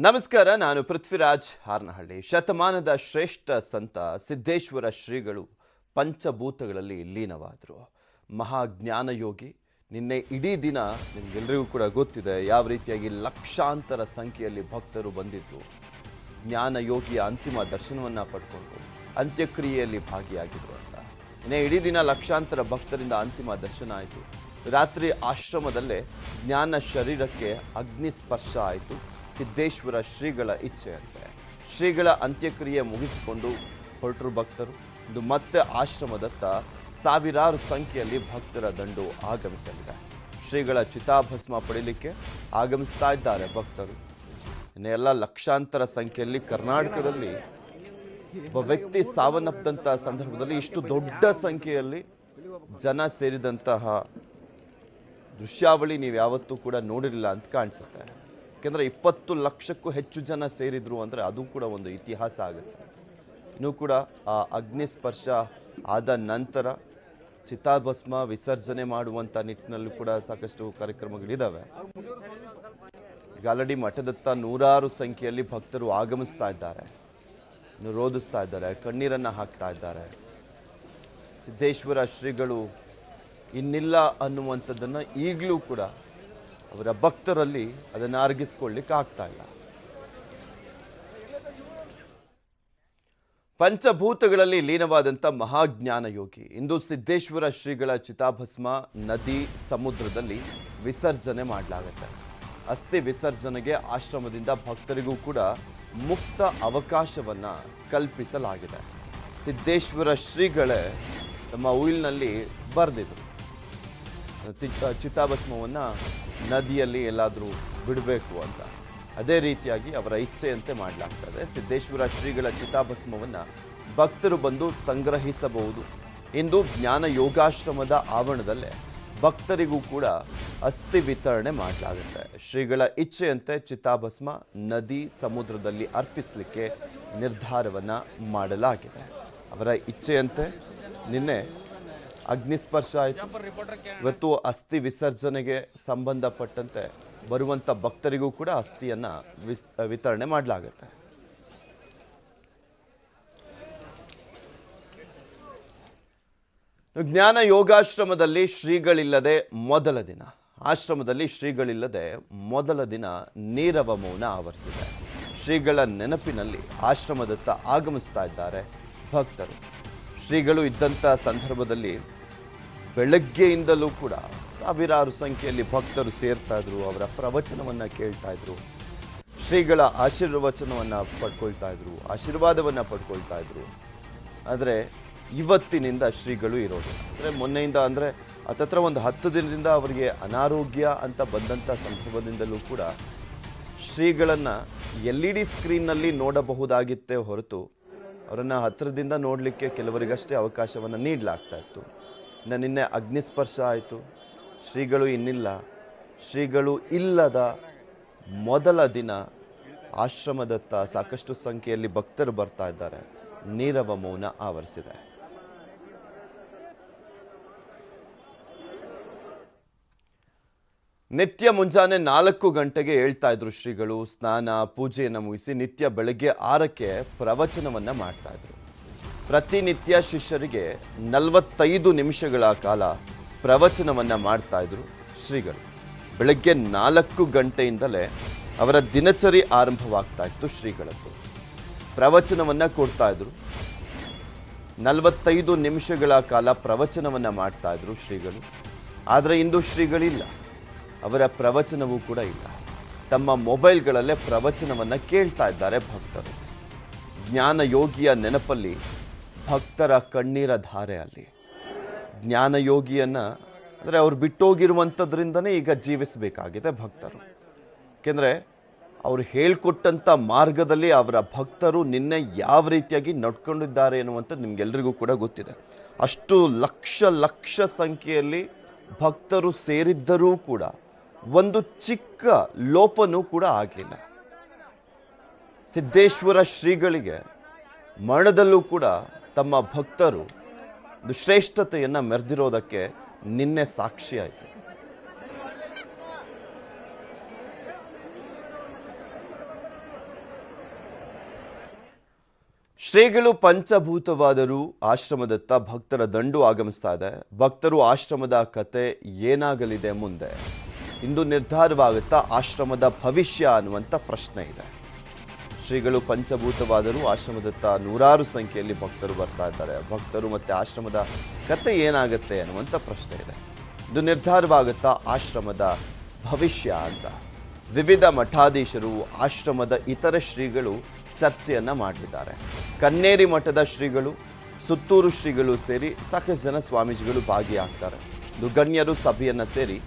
ನಮಸ್ಕಾರ, ನಾನು ಪೃಥ್ವಿರಾಜ್ ಹಾರನಹಳ್ಳಿ. ಶತಮಾನದ ಶ್ರೇಷ್ಠ ಸಂತ ಸಿದ್ದೇಶ್ವರ ಶ್ರೀಗಳು ಪಂಚಭೂತಗಳಲ್ಲಿ ಲೀನವಾದರು. ಮಹಾಜ್ಞಾನಯೋಗಿ. ನಿನ್ನೆ ಇಡೀ ದಿನ ನಿಮಗೆಲ್ಲರಿಗೂ ಕೂಡ ಗೊತ್ತಿದೆ ಯಾವ ರೀತಿಯಾಗಿ ಲಕ್ಷಾಂತರ ಸಂಖ್ಯೆಯಲ್ಲಿ ಭಕ್ತರು ಬಂದಿದ್ದು ಜ್ಞಾನಯೋಗಿಯ ಅಂತಿಮ ದರ್ಶನವನ್ನು ಪಡ್ಕೊಂಡು ಅಂತ್ಯಕ್ರಿಯೆಯಲ್ಲಿ ಭಾಗಿಯಾಗಿದ್ರು ಅಂತ. ನಿನ್ನೆ ಇಡೀ ದಿನ ಲಕ್ಷಾಂತರ ಭಕ್ತರಿಂದ ಅಂತಿಮ ದರ್ಶನ ಆಯಿತು. ರಾತ್ರಿ ಆಶ್ರಮದಲ್ಲೇ ಜ್ಞಾನ ಶರೀರಕ್ಕೆ ಅಗ್ನಿಸ್ಪರ್ಶ ಆಯಿತು. ಸಿದ್ದೇಶ್ವರ ಶ್ರೀಗಳ ಇಚ್ಛೆಯಂತೆ ಶ್ರೀಗಳ ಅಂತ್ಯಕ್ರಿಯೆ ಮುಗಿಸಿಕೊಂಡು ಹೊರಟರು ಭಕ್ತರು. ಇದು ಮತ್ತೆ ಆಶ್ರಮದತ್ತ ಸಾವಿರಾರು ಸಂಖ್ಯೆಯಲ್ಲಿ ಭಕ್ತರ ದಂಡು ಆಗಮಿಸಲಿದೆ. ಶ್ರೀಗಳ ಚಿತಾಭಸ್ಮ ಪಡೀಲಿಕ್ಕೆ ಆಗಮಿಸ್ತಾ ಇದ್ದಾರೆ ಭಕ್ತರು. ಇನ್ನೆಲ್ಲ ಲಕ್ಷಾಂತರ ಸಂಖ್ಯೆಯಲ್ಲಿ ಕರ್ನಾಟಕದಲ್ಲಿ ಒಬ್ಬ ವ್ಯಕ್ತಿ ಸಾವನ್ನಪ್ಪದಂಥ ಸಂದರ್ಭದಲ್ಲಿ ಇಷ್ಟು ದೊಡ್ಡ ಸಂಖ್ಯೆಯಲ್ಲಿ ಜನ ಸೇರಿದಂತಹ ದೃಶ್ಯಾವಳಿ ನೀವು ಯಾವತ್ತೂ ಕೂಡ ನೋಡಿರಲಿಲ್ಲ ಅಂತ ಕಾಣಿಸುತ್ತೆ. ಯಾಕೆಂದರೆ 20 ಲಕ್ಷಕ್ಕೂ ಹೆಚ್ಚು ಜನ ಸೇರಿದ್ರು ಅಂದರೆ ಅದು ಕೂಡ ಒಂದು ಇತಿಹಾಸ ಆಗುತ್ತೆ. ಇನ್ನೂ ಕೂಡ ಆ ಅಗ್ನಿಸ್ಪರ್ಶ ಆದ ನಂತರ ಚಿತಾಭಸ್ಮ ವಿಸರ್ಜನೆ ಮಾಡುವಂಥ ನಿಟ್ಟಿನಲ್ಲೂ ಕೂಡ ಸಾಕಷ್ಟು ಕಾರ್ಯಕ್ರಮಗಳಿದ್ದಾವೆ. ಈಗ ಆಲ್ರೆಡಿ ಮಠದತ್ತ ನೂರಾರು ಸಂಖ್ಯೆಯಲ್ಲಿ ಭಕ್ತರು ಆಗಮಿಸ್ತಾ ಇದ್ದಾರೆ, ಇನ್ನು ರೋಧಿಸ್ತಾ ಇದ್ದಾರೆ, ಕಣ್ಣೀರನ್ನು ಹಾಕ್ತಾ ಇದ್ದಾರೆ. ಸಿದ್ದೇಶ್ವರ ಶ್ರೀಗಳು ಇನ್ನಿಲ್ಲ ಅನ್ನುವಂಥದ್ದನ್ನು ಈಗಲೂ ಕೂಡ ಅವರ ಭಕ್ತರಲ್ಲಿ ಅದನ್ನು ಅರಗಿಸ್ಕೊಳ್ಳಿಕ್ಕೆ ಆಗ್ತಾ ಇಲ್ಲ. ಪಂಚಭೂತಗಳಲ್ಲಿ ಲೀನವಾದಂಥ ಮಹಾಜ್ಞಾನ ಯೋಗಿ ಇಂದು ಸಿದ್ದೇಶ್ವರ ಶ್ರೀಗಳ ಚಿತಾಭಸ್ಮ ನದಿ ಸಮುದ್ರದಲ್ಲಿ ವಿಸರ್ಜನೆ ಮಾಡಲಾಗುತ್ತೆ. ಅಸ್ಥಿ ವಿಸರ್ಜನೆಗೆ ಆಶ್ರಮದಿಂದ ಭಕ್ತರಿಗೂ ಕೂಡ ಮುಕ್ತ ಅವಕಾಶವನ್ನು ಕಲ್ಪಿಸಲಾಗಿದೆ. ಸಿದ್ದೇಶ್ವರ ಶ್ರೀಗಳೇ ತಮ್ಮ ಉಯಿಲ್ನಲ್ಲಿ ಬರೆದಿದ್ರು ಚಿತಾಭಸ್ಮವನ್ನು ನದಿಯಲ್ಲಿ ಎಲ್ಲಾದರೂ ಬಿಡಬೇಕು ಅಂತ. ಅದೇ ರೀತಿಯಾಗಿ ಅವರ ಇಚ್ಛೆಯಂತೆ ಮಾಡಲಾಗ್ತದೆ. ಸಿದ್ದೇಶ್ವರ ಶ್ರೀಗಳ ಚಿತಾಭಸ್ಮವನ್ನು ಭಕ್ತರು ಬಂದು ಸಂಗ್ರಹಿಸಬಹುದು. ಇಂದು ಜ್ಞಾನ ಯೋಗಾಶ್ರಮದ ಆವರಣದಲ್ಲೇ ಭಕ್ತರಿಗೂ ಕೂಡ ಅಸ್ಥಿ ವಿತರಣೆ ಮಾಡಲಾಗುತ್ತೆ. ಶ್ರೀಗಳ ಇಚ್ಛೆಯಂತೆ ಚಿತಾಭಸ್ಮ ನದಿ ಸಮುದ್ರದಲ್ಲಿ ಅರ್ಪಿಸಲಿಕ್ಕೆ ನಿರ್ಧಾರವನ್ನು ಮಾಡಲಾಗಿದೆ. ಅವರ ಇಚ್ಛೆಯಂತೆ ನಿನ್ನೆ ಅಗ್ನಿಸ್ಪರ್ಶ ಆಯಿತು. ಇವತ್ತು ಅಸ್ಥಿ ವಿಸರ್ಜನೆಗೆ ಸಂಬಂಧಪಟ್ಟಂತೆ ಬರುವಂಥ ಭಕ್ತರಿಗೂ ಕೂಡ ಅಸ್ಥಿಯನ್ನು ವಿತರಣೆ ಮಾಡಲಾಗುತ್ತೆ. ಜ್ಞಾನ ಯೋಗಾಶ್ರಮದಲ್ಲಿ ಶ್ರೀಗಳಿಲ್ಲದೆ ಮೊದಲ ದಿನ, ಆಶ್ರಮದಲ್ಲಿ ಶ್ರೀಗಳಿಲ್ಲದೆ ಮೊದಲ ದಿನ ನೀರವ ಮೌನ ಆವರಿಸಿದೆ. ಶ್ರೀಗಳ ನೆನಪಿನಲ್ಲಿ ಆಶ್ರಮದತ್ತ ಆಗಮಿಸ್ತಾ ಇದ್ದಾರೆ ಭಕ್ತರು. ಶ್ರೀಗಳು ಇದ್ದಂಥ ಸಂದರ್ಭದಲ್ಲಿ ಬೆಳಗ್ಗೆಯಿಂದಲೂ ಕೂಡ ಸಾವಿರಾರು ಸಂಖ್ಯೆಯಲ್ಲಿ ಭಕ್ತರು ಸೇರ್ತಾ ಇದ್ರು, ಅವರ ಪ್ರವಚನವನ್ನು ಕೇಳ್ತಾ ಇದ್ರು, ಶ್ರೀಗಳ ಆಶೀರ್ವಚನವನ್ನು ಪಡ್ಕೊಳ್ತಾ ಇದ್ರು, ಆಶೀರ್ವಾದವನ್ನು ಪಡ್ಕೊಳ್ತಾ ಇದ್ರು. ಆದರೆ ಇವತ್ತಿನಿಂದ ಶ್ರೀಗಳು ಇರೋದು ಅಂದರೆ ಮೊನ್ನೆಯಿಂದ ಅಂದರೆ ಹತ್ತತ್ರ ಒಂದು 10 ದಿನದಿಂದ ಅವರಿಗೆ ಅನಾರೋಗ್ಯ ಅಂತ ಬಂದಂಥ ಸಂದರ್ಭದಿಂದಲೂ ಕೂಡ ಶ್ರೀಗಳನ್ನು LED ಸ್ಕ್ರೀನ್ನಲ್ಲಿ ನೋಡಬಹುದಾಗಿತ್ತೇ ಹೊರತು ಅವರನ್ನು ಹತ್ತಿರದಿಂದ ನೋಡಲಿಕ್ಕೆ ಕೆಲವರಿಗಷ್ಟೇ ಅವಕಾಶವನ್ನು ನೀಡಲಾಗ್ತಾ ಇತ್ತು. ನಿನ್ನೆ ಅಗ್ನಿಸ್ಪರ್ಶ ಆಯಿತು. ಶ್ರೀಗಳು ಇನ್ನಿಲ್ಲ. ಶ್ರೀಗಳು ಇಲ್ಲದ ಮೊದಲ ದಿನ ಆಶ್ರಮದತ್ತ ಸಾಕಷ್ಟು ಸಂಖ್ಯೆಯಲ್ಲಿ ಭಕ್ತರು ಬರ್ತಾ ಇದ್ದಾರೆ. ನೀರವ ಮೌನ ಆವರಿಸಿದೆ. ನಿತ್ಯ ಮುಂಜಾನೆ 4 ಗಂಟೆಗೆ ಹೇಳ್ತಾ ಇದ್ರು ಶ್ರೀಗಳು. ಸ್ನಾನ ಪೂಜೆಯನ್ನು ಮುಗಿಸಿ ನಿತ್ಯ ಬೆಳಗ್ಗೆ 6ಕ್ಕೆ ಪ್ರವಚನವನ್ನು ಮಾಡ್ತಾ ಇದ್ರು. ಪ್ರತಿನಿತ್ಯ ಶಿಷ್ಯರಿಗೆ 45 ನಿಮಿಷಗಳ ಕಾಲ ಪ್ರವಚನವನ್ನು ಮಾಡ್ತಾ ಇದ್ರು ಶ್ರೀಗಳು. ಬೆಳಗ್ಗೆ 4 ಗಂಟೆಯಿಂದಲೇ ಅವರ ದಿನಚರಿ ಆರಂಭವಾಗ್ತಾ ಇತ್ತು ಶ್ರೀಗಳದ್ದು. ಪ್ರವಚನವನ್ನು ಕೊಡ್ತಾ ಇದ್ರು. 45 ನಿಮಿಷಗಳ ಕಾಲ ಪ್ರವಚನವನ್ನು ಮಾಡ್ತಾ ಇದ್ರು ಶ್ರೀಗಳು. ಆದರೆ ಇಂದು ಶ್ರೀಗಳಿಲ್ಲ, ಅವರ ಪ್ರವಚನವೂ ಕೂಡ ಇಲ್ಲ. ತಮ್ಮ ಮೊಬೈಲ್ಗಳಲ್ಲೇ ಪ್ರವಚನವನ್ನು ಕೇಳ್ತಾ ಇದ್ದಾರೆ ಭಕ್ತರು. ಜ್ಞಾನ ಯೋಗಿಯ ನೆನಪಲ್ಲಿ ಭಕ್ತರ ಕಣ್ಣೀರ ಧಾರೆ. ಅಲ್ಲಿ ಜ್ಞಾನಯೋಗಿಯನ್ನು ಅಂದರೆ ಅವ್ರು ಬಿಟ್ಟೋಗಿರುವಂಥದ್ರಿಂದನೇ ಈಗ ಜೀವಿಸಬೇಕಾಗಿದೆ ಭಕ್ತರು. ಏಕೆಂದರೆ ಅವರು ಹೇಳ್ಕೊಟ್ಟಂಥ ಮಾರ್ಗದಲ್ಲಿ ಅವರ ಭಕ್ತರು ನಿನ್ನೆ ಯಾವ ರೀತಿಯಾಗಿ ನಡ್ಕೊಂಡಿದ್ದಾರೆ ಎನ್ನುವಂಥದ್ದು ನಿಮಗೆಲ್ಲರಿಗೂ ಕೂಡ ಗೊತ್ತಿದೆ. ಅಷ್ಟು ಲಕ್ಷ ಸಂಖ್ಯೆಯಲ್ಲಿ ಭಕ್ತರು ಸೇರಿದ್ದರೂ ಕೂಡ ಒಂದು ಚಿಕ್ಕ ಲೋಪನೂ ಕೂಡ ಆಗಲಿಲ್ಲ. ಸಿದ್ದೇಶ್ವರ ಶ್ರೀಗಳಿಗೆ ಮರಣದಲ್ಲೂ ಕೂಡ ತಮ್ಮ ಭಕ್ತರು ಒಂದು ಶ್ರೇಷ್ಠತೆಯನ್ನು ಮೆರೆದಿರೋದಕ್ಕೆ ನಿನ್ನೆ ಸಾಕ್ಷಿಯಾಯಿತು. ಶ್ರೀಗಳು ಪಂಚಭೂತವಾದರೂ ಆಶ್ರಮದತ್ತ ಭಕ್ತರ ದಂಡು ಆಗಮಿಸ್ತಾ ಇದೆ. ಭಕ್ತರು ಆಶ್ರಮದ ಕತೆ ಏನಾಗಲಿದೆ ಮುಂದೆ, ಇಂದು ನಿರ್ಧಾರವಾಗುತ್ತಾ ಆಶ್ರಮದ ಭವಿಷ್ಯ ಅನ್ನುವಂಥ ಪ್ರಶ್ನೆ ಇದೆ. ಶ್ರೀಗಳು ಪಂಚಭೂತವಾದರೂ ಆಶ್ರಮದತ್ತ ನೂರಾರು ಸಂಖ್ಯೆಯಲ್ಲಿ ಭಕ್ತರು ಬರ್ತಾ ಇದ್ದಾರೆ. ಭಕ್ತರು ಮತ್ತು ಆಶ್ರಮದ ಕತೆ ಏನಾಗುತ್ತೆ ಅನ್ನುವಂಥ ಪ್ರಶ್ನೆ ಇದೆ. ಇದು ನಿರ್ಧಾರವಾಗುತ್ತಾ ಆಶ್ರಮದ ಭವಿಷ್ಯ ಅಂತ ವಿವಿಧ ಮಠಾಧೀಶರು, ಆಶ್ರಮದ ಇತರ ಶ್ರೀಗಳು ಚರ್ಚೆಯನ್ನು ಮಾಡಲಿದ್ದಾರೆ. ಕನ್ನೇರಿ ಮಠದ ಶ್ರೀಗಳು, ಸುತ್ತೂರು ಶ್ರೀಗಳು ಸೇರಿ ಸಾಕಷ್ಟು ಜನ ಸ್ವಾಮೀಜಿಗಳು ಭಾಗಿಯಾಗ್ತಾರೆ. ಗಣ್ಯರು ಸಭೆಯನ್ನು ಸೇರಿ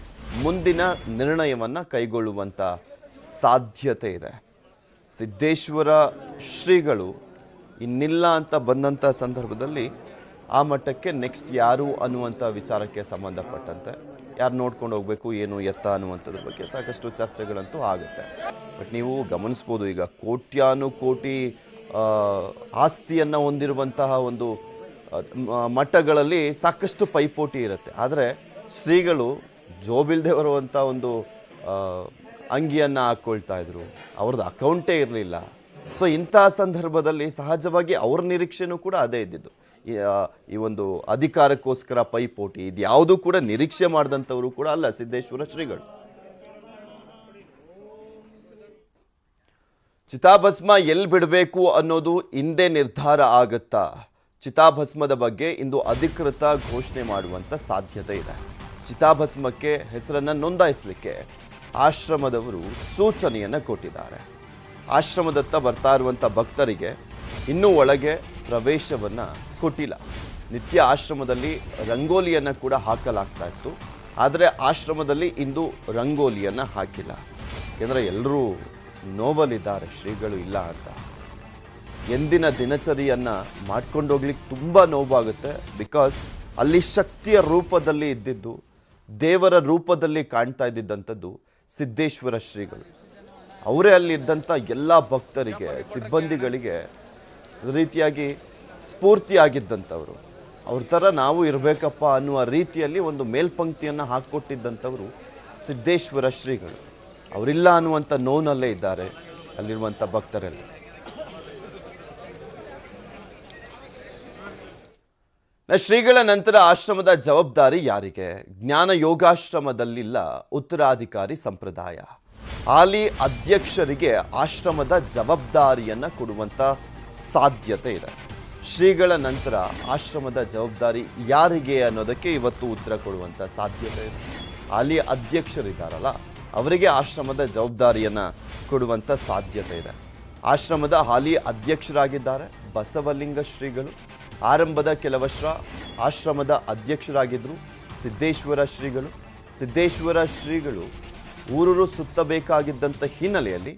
ಮುಂದಿನ ನಿರ್ಣಯವನ್ನು ಕೈಗೊಳ್ಳುವಂಥ ಸಾಧ್ಯತೆ ಇದೆ. ಸಿದ್ದೇಶ್ವರ ಶ್ರೀಗಳು ಇನ್ನಿಲ್ಲ ಅಂತ ಬಂದಂಥ ಸಂದರ್ಭದಲ್ಲಿ ಆ ಮಠಕ್ಕೆ ನೆಕ್ಸ್ಟ್ ಯಾರು ಅನ್ನುವಂಥ ವಿಚಾರಕ್ಕೆ ಸಂಬಂಧಪಟ್ಟಂತೆ ಯಾರು ನೋಡ್ಕೊಂಡು ಹೋಗಬೇಕು, ಏನು ಎತ್ತ ಅನ್ನುವಂಥದ್ರ ಬಗ್ಗೆ ಸಾಕಷ್ಟು ಚರ್ಚೆಗಳಂತೂ ಆಗುತ್ತೆ. ಬಟ್ ನೀವು ಗಮನಿಸ್ಬೋದು, ಈಗ ಕೋಟ್ಯಾನುಕೋಟಿ ಆಸ್ತಿಯನ್ನು ಹೊಂದಿರುವಂತಹ ಒಂದು ಮಠಗಳಲ್ಲಿ ಸಾಕಷ್ಟು ಪೈಪೋಟಿ ಇರುತ್ತೆ. ಆದರೆ ಶ್ರೀಗಳು ಜೋಬಿಲ್ದೆ ಬರುವಂಥ ಒಂದು ಅಂಗಿಯನ್ನು ಹಾಕ್ಕೊಳ್ತಾ ಇದ್ರು, ಅವ್ರದ್ದು ಅಕೌಂಟೇ ಇರಲಿಲ್ಲ. ಸೊ ಇಂತಹ ಸಂದರ್ಭದಲ್ಲಿ ಸಹಜವಾಗಿ ಅವ್ರ ನಿರೀಕ್ಷೆನೂ ಕೂಡ ಅದೇ ಇದ್ದಿದ್ದು. ಈ ಒಂದು ಅಧಿಕಾರಕ್ಕೋಸ್ಕರ ಪೈಪೋಟಿ ಇದು ಯಾವುದೂ ಕೂಡ ನಿರೀಕ್ಷೆ ಮಾಡಿದಂಥವರು ಕೂಡ ಅಲ್ಲ ಸಿದ್ದೇಶ್ವರ ಶ್ರೀಗಳು. ಚಿತಾಭಸ್ಮ ಎಲ್ಲಿ ಬಿಡಬೇಕು ಅನ್ನೋದು ಹಿಂದೆ ನಿರ್ಧಾರ ಆಗುತ್ತಾ? ಚಿತಾಭಸ್ಮದ ಬಗ್ಗೆ ಇಂದು ಅಧಿಕೃತ ಘೋಷಣೆ ಮಾಡುವಂಥ ಸಾಧ್ಯತೆ ಇದೆ. ಚಿತಾಭಸ್ಮಕ್ಕೆ ಹೆಸರನ್ನು ನೋಂದಾಯಿಸಲಿಕ್ಕೆ ಆಶ್ರಮದವರು ಸೂಚನೆಯನ್ನು ಕೊಟ್ಟಿದ್ದಾರೆ. ಆಶ್ರಮದತ್ತ ಬರ್ತಾ ಇರುವಂಥ ಭಕ್ತರಿಗೆ ಇನ್ನೂ ಒಳಗೆ ಪ್ರವೇಶವನ್ನು ಕೊಟ್ಟಿಲ್ಲ. ನಿತ್ಯ ಆಶ್ರಮದಲ್ಲಿ ರಂಗೋಲಿಯನ್ನು ಕೂಡ ಹಾಕಲಾಗ್ತಾ ಇತ್ತು. ಆದರೆ ಆಶ್ರಮದಲ್ಲಿ ಇಂದು ರಂಗೋಲಿಯನ್ನು ಹಾಕಿಲ್ಲ. ಯಾಕೆಂದರೆ ಎಲ್ಲರೂ ನೋವಲ್ಲಿದ್ದಾರೆ, ಶ್ರೀಗಳು ಇಲ್ಲ ಅಂತ. ಎಂದಿನ ದಿನಚರಿಯನ್ನು ಮಾಡ್ಕೊಂಡೋಗ್ಲಿಕ್ಕೆ ತುಂಬ ನೋವಾಗುತ್ತೆ. ಬಿಕಾಸ್ ಅಲ್ಲಿ ಶಕ್ತಿಯ ರೂಪದಲ್ಲಿ ಇದ್ದಿದ್ದು, ದೇವರ ರೂಪದಲ್ಲಿ ಕಾಣ್ತಾ ಇದ್ದಿದ್ದಂಥದ್ದು ಸಿದ್ದೇಶ್ವರ ಶ್ರೀಗಳು. ಅವರೇ ಅಲ್ಲಿದ್ದಂಥ ಎಲ್ಲ ಭಕ್ತರಿಗೆ, ಸಿಬ್ಬಂದಿಗಳಿಗೆ ರೀತಿಯಾಗಿ ಸ್ಫೂರ್ತಿಯಾಗಿದ್ದಂಥವರು. ಅವ್ರ ಥರ ನಾವು ಇರಬೇಕಪ್ಪ ಅನ್ನುವ ರೀತಿಯಲ್ಲಿ ಒಂದು ಮೇಲ್ಪಂಕ್ತಿಯನ್ನು ಹಾಕ್ಕೊಟ್ಟಿದ್ದಂಥವರು ಸಿದ್ದೇಶ್ವರ ಶ್ರೀಗಳು. ಅವರಿಲ್ಲ ಅನ್ನುವಂಥ ನೋನಲ್ಲೇ ಇದ್ದಾರೆ ಅಲ್ಲಿರುವಂಥ ಭಕ್ತರೆಲ್ಲ. ಶ್ರೀಗಳ ನಂತರ ಆಶ್ರಮದ ಜವಾಬ್ದಾರಿ ಯಾರಿಗೆ? ಜ್ಞಾನ ಯೋಗಾಶ್ರಮದಲ್ಲಿಲ್ಲ ಉತ್ತರಾಧಿಕಾರಿ ಸಂಪ್ರದಾಯ. ಹಾಲಿ ಅಧ್ಯಕ್ಷರಿಗೆ ಆಶ್ರಮದ ಜವಾಬ್ದಾರಿಯನ್ನು ಕೊಡುವಂಥ ಸಾಧ್ಯತೆ ಇದೆ. ಶ್ರೀಗಳ ನಂತರ ಆಶ್ರಮದ ಜವಾಬ್ದಾರಿ ಯಾರಿಗೆ ಅನ್ನೋದಕ್ಕೆ ಇವತ್ತು ಉತ್ತರ ಕೊಡುವಂಥ ಸಾಧ್ಯತೆ ಇದೆ. ಹಾಲಿ ಅಧ್ಯಕ್ಷರಿದ್ದಾರಲ್ಲ, ಅವರಿಗೆ ಆಶ್ರಮದ ಜವಾಬ್ದಾರಿಯನ್ನು ಕೊಡುವಂಥ ಸಾಧ್ಯತೆ ಇದೆ. ಆಶ್ರಮದ ಹಾಲಿ ಅಧ್ಯಕ್ಷರಾಗಿದ್ದಾರೆ ಬಸವಲಿಂಗ ಶ್ರೀಗಳು. ಆರಂಭದ ಕೆಲ ವರ್ಷ ಆಶ್ರಮದ ಅಧ್ಯಕ್ಷರಾಗಿದ್ದರು ಸಿದ್ದೇಶ್ವರ ಶ್ರೀಗಳು. ಸಿದ್ದೇಶ್ವರ ಶ್ರೀಗಳು ಊರೂರು ಸುತ್ತಬೇಕಾಗಿದ್ದಂಥ ಹಿನ್ನೆಲೆಯಲ್ಲಿ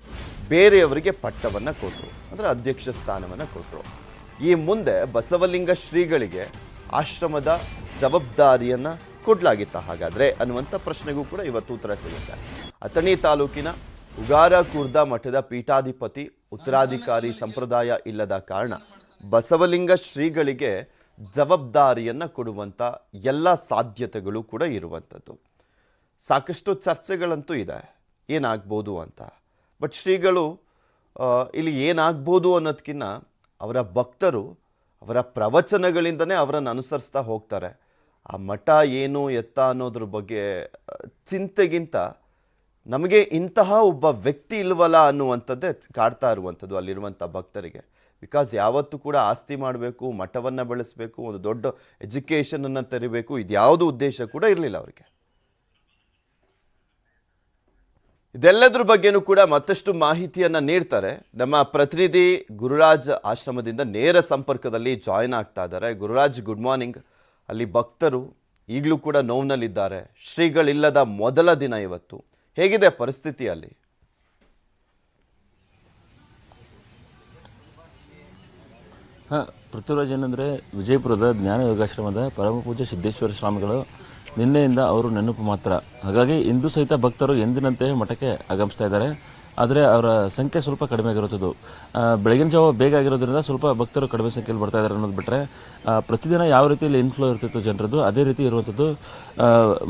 ಬೇರೆಯವರಿಗೆ ಪಟ್ಟವನ್ನು ಕೊಟ್ಟರು, ಅಂದರೆ ಅಧ್ಯಕ್ಷ ಸ್ಥಾನವನ್ನು ಕೊಟ್ಟರು. ಈ ಮುಂದೆ ಬಸವಲಿಂಗ ಶ್ರೀಗಳಿಗೆ ಆಶ್ರಮದ ಜವಾಬ್ದಾರಿಯನ್ನು ಕೊಡಲಾಗಿತ್ತ ಹಾಗಾದರೆ ಅನ್ನುವಂಥ ಪ್ರಶ್ನೆಗೂ ಕೂಡ ಇವತ್ತು ಉತ್ತರ ಸಿಗುತ್ತೆ. ಅಥಣಿ ತಾಲೂಕಿನ ಉಗಾರ ಕುರ್ದ ಮಠದ ಪೀಠಾಧಿಪತಿ ಉತ್ತರಾಧಿಕಾರಿ ಸಂಪ್ರದಾಯ ಇಲ್ಲದ ಕಾರಣ ಬಸವಲಿಂಗ ಶ್ರೀಗಳಿಗೆ ಜವಾಬ್ದಾರಿಯನ್ನು ಕೊಡುವಂಥ ಎಲ್ಲ ಸಾಧ್ಯತೆಗಳು ಕೂಡ ಇರುವಂಥದ್ದು. ಸಾಕಷ್ಟು ಚರ್ಚೆಗಳಂತೂ ಇದೆ ಏನಾಗ್ಬೋದು ಅಂತ. ಬಟ್ ಶ್ರೀಗಳು ಇಲ್ಲಿ ಏನಾಗ್ಬೋದು ಅನ್ನೋದಕ್ಕಿಂತ ಅವರ ಭಕ್ತರು ಅವರ ಪ್ರವಚನಗಳಿಂದನೇ ಅವರನ್ನು ಅನುಸರಿಸ್ತಾ ಹೋಗ್ತಾರೆ. ಆ ಮಠ ಏನು ಎತ್ತ ಅನ್ನೋದ್ರ ಬಗ್ಗೆ ಚಿಂತೆಗಿಂತ ನಮಗೆ ಇಂತಹ ಒಬ್ಬ ವ್ಯಕ್ತಿ ಇಲ್ವಲ್ಲ ಅನ್ನುವಂಥದ್ದೇ ಕಾಡ್ತಾ ಇರುವಂಥದ್ದು ಅಲ್ಲಿರುವಂಥ ಭಕ್ತರಿಗೆ. ಬಿಕಾಸ್ ಯಾವತ್ತೂ ಕೂಡ ಆಸ್ತಿ ಮಾಡಬೇಕು, ಮಠವನ್ನು ಬೆಳೆಸಬೇಕು, ಒಂದು ದೊಡ್ಡ ಎಜುಕೇಷನನ್ನು ತೆರಿಬೇಕು, ಇದ್ಯಾವುದು ಉದ್ದೇಶ ಕೂಡ ಇರಲಿಲ್ಲ ಅವರಿಗೆ. ಇದೆಲ್ಲದ್ರ ಬಗ್ಗೆನೂ ಕೂಡ ಮತ್ತಷ್ಟು ಮಾಹಿತಿಯನ್ನು ನೀಡ್ತಾರೆ ನಮ್ಮ ಪ್ರತಿನಿಧಿ ಗುರುರಾಜ್. ಆಶ್ರಮದಿಂದ ನೇರ ಸಂಪರ್ಕದಲ್ಲಿ ಜಾಯಿನ್ ಆಗ್ತಾ ಇದ್ದಾರೆ. Gururaj, good morning. ಅಲ್ಲಿ ಭಕ್ತರು ಈಗಲೂ ಕೂಡ ನೋವಿನಲ್ಲಿದ್ದಾರೆ. ಶ್ರೀಗಳಿಲ್ಲದ ಮೊದಲ ದಿನ ಇವತ್ತು. ಹೇಗಿದೆ ಪರಿಸ್ಥಿತಿ ಅಲ್ಲಿ? ಪೃಥ್ವಿರಾಜ್, ಏನಂದರೆ ವಿಜಯಪುರದ ಜ್ಞಾನ ಯೋಗಾಶ್ರಮದ ಪರಮ ಪೂಜ್ಯ ಸಿದ್ದೇಶ್ವರ ಸ್ವಾಮಿಗಳು ನಿನ್ನೆಯಿಂದ ಅವರು ನೆನಪು ಮಾತ್ರ. ಹಾಗಾಗಿ ಇಂದು ಸಹಿತ ಭಕ್ತರು ಎಂದಿನಂತೆ ಮಠಕ್ಕೆ ಆಗಮಿಸ್ತಾ ಇದ್ದಾರೆ. ಆದರೆ ಅವರ ಸಂಖ್ಯೆ ಸ್ವಲ್ಪ ಕಡಿಮೆ ಆಗಿರುತ್ತದೆ. ಬೆಳಗಿನ ಜಾವ ಬೇಗ ಆಗಿರೋದ್ರಿಂದ ಸ್ವಲ್ಪ ಭಕ್ತರು ಕಡಿಮೆ ಸಂಖ್ಯೆಯಲ್ಲಿ ಬರ್ತಾ ಇದ್ದಾರೆ ಅನ್ನೋದು ಬಿಟ್ಟರೆ ಪ್ರತಿದಿನ ಯಾವ ರೀತಿಯಲ್ಲಿ ಇನ್ಫ್ಲೋ ಇರ್ತಿತ್ತು ಜನರದ್ದು ಅದೇ ರೀತಿ ಇರುವಂಥದ್ದು.